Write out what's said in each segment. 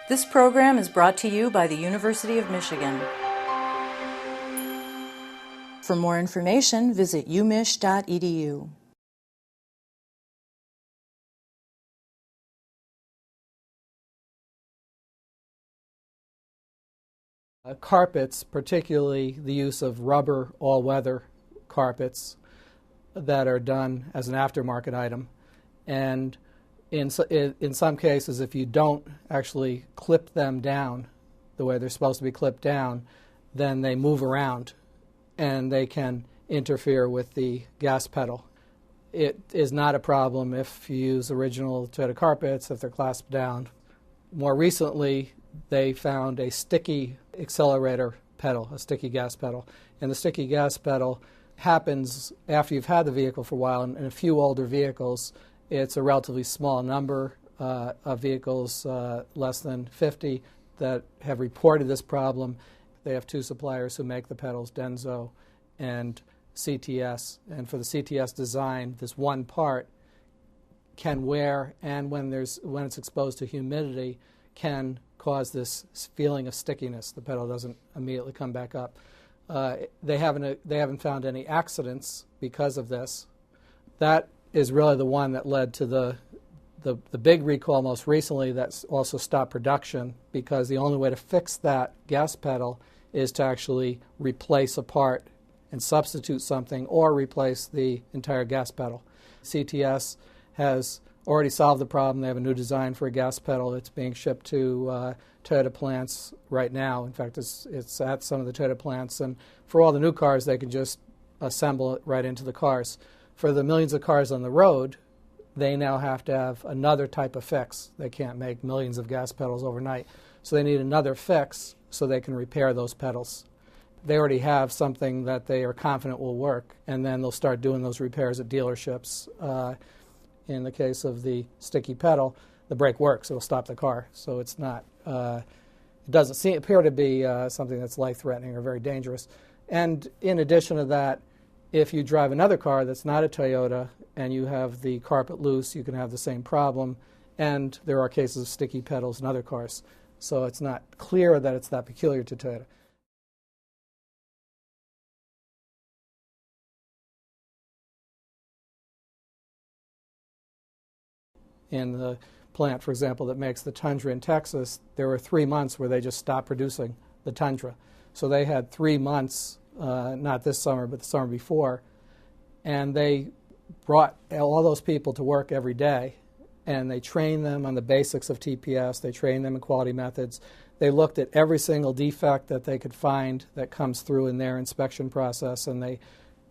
This program is brought to you by the University of Michigan. For more information, visit umich.edu. Carpets, particularly the use of rubber all-weather carpets that are done as an aftermarket item. And in some cases, if you don't actually clip them down the way they're supposed to be clipped down, then they move around and they can interfere with the gas pedal. It is not a problem if you use original Toyota carpets, if they're clasped down. More recently, they found a sticky accelerator pedal, a sticky gas pedal. And the sticky gas pedal happens after you've had the vehicle for a while. In a few older vehicles, it's a relatively small number of vehicles, less than 50, that have reported this problem. They have two suppliers who make the pedals, Denso and CTS. And for the CTS design, this one part can wear, and when it's exposed to humidity, can cause this feeling of stickiness. The pedal doesn't immediately come back up. They haven't found any accidents because of this. That is really the one that led to the big recall most recently that's also stopped production, because the only way to fix that gas pedal is to actually replace a part and substitute something or replace the entire gas pedal. CTS has already solved the problem. They have a new design for a gas pedal that's being shipped to Toyota plants right now. In fact, it's at some of the Toyota plants. And for all the new cars, they can just assemble it right into the cars. For the millions of cars on the road, they now have to have another type of fix. They can't make millions of gas pedals overnight. So they need another fix so they can repair those pedals. They already have something that they are confident will work, and then they'll start doing those repairs at dealerships. In the case of the sticky pedal, the brake works. It'll stop the car. So it's not, it doesn't appear to be something that's life-threatening or very dangerous. And in addition to that, if you drive another car that's not a Toyota and you have the carpet loose, you can have the same problem. And there are cases of sticky pedals in other cars. So it's not clear that it's that peculiar to Toyota. In the plant, for example, that makes the Tundra in Texas, there were 3 months where they just stopped producing the Tundra. So they had 3 months, not this summer, but the summer before, and they brought all those people to work every day, and they trained them on the basics of TPS. They trained them in quality methods. They looked at every single defect that they could find that comes through in their inspection process, and they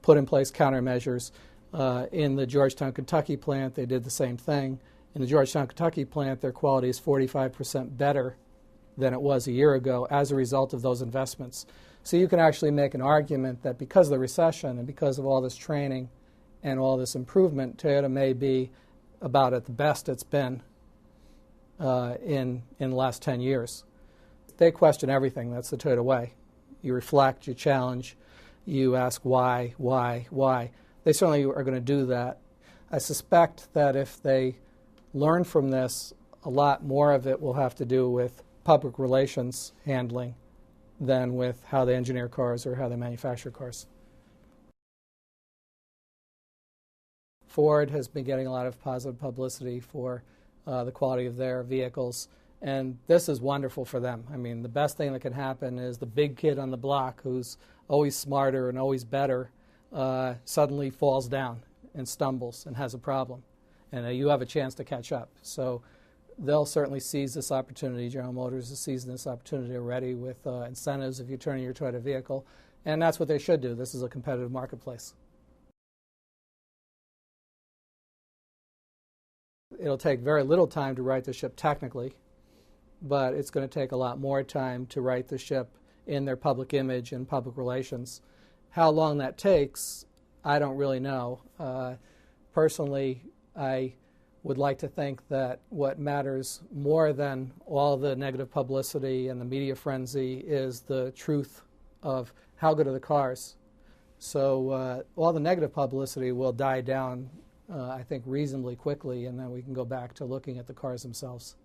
put in place countermeasures. In the Georgetown, Kentucky plant, they did the same thing. In the Georgetown, Kentucky plant, their quality is 45% better than it was a year ago as a result of those investments. So you can actually make an argument that because of the recession and because of all this training and all this improvement, Toyota may be about at the best it's been in the last 10 years. They question everything. That's the Toyota way. You reflect, you challenge, you ask why. They certainly are going to do that. I suspect that if they learn from this, a lot more of it will have to do with public relations handling than with how they engineer cars or how they manufacture cars. Ford has been getting a lot of positive publicity for the quality of their vehicles, and this is wonderful for them. I mean, the best thing that can happen is the big kid on the block who's always smarter and always better suddenly falls down and stumbles and has a problem. And you have a chance to catch up. So they'll certainly seize this opportunity. General Motors is seizing this opportunity already with incentives if you turn in your Toyota vehicle. And that's what they should do. This is a competitive marketplace. It'll take very little time to right the ship technically, but it's going to take a lot more time to right the ship in their public image and public relations. How long that takes, I don't really know. Personally, I would like to think that what matters more than all the negative publicity and the media frenzy is the truth of how good are the cars. So all the negative publicity will die down, I think, reasonably quickly, and then we can go back to looking at the cars themselves.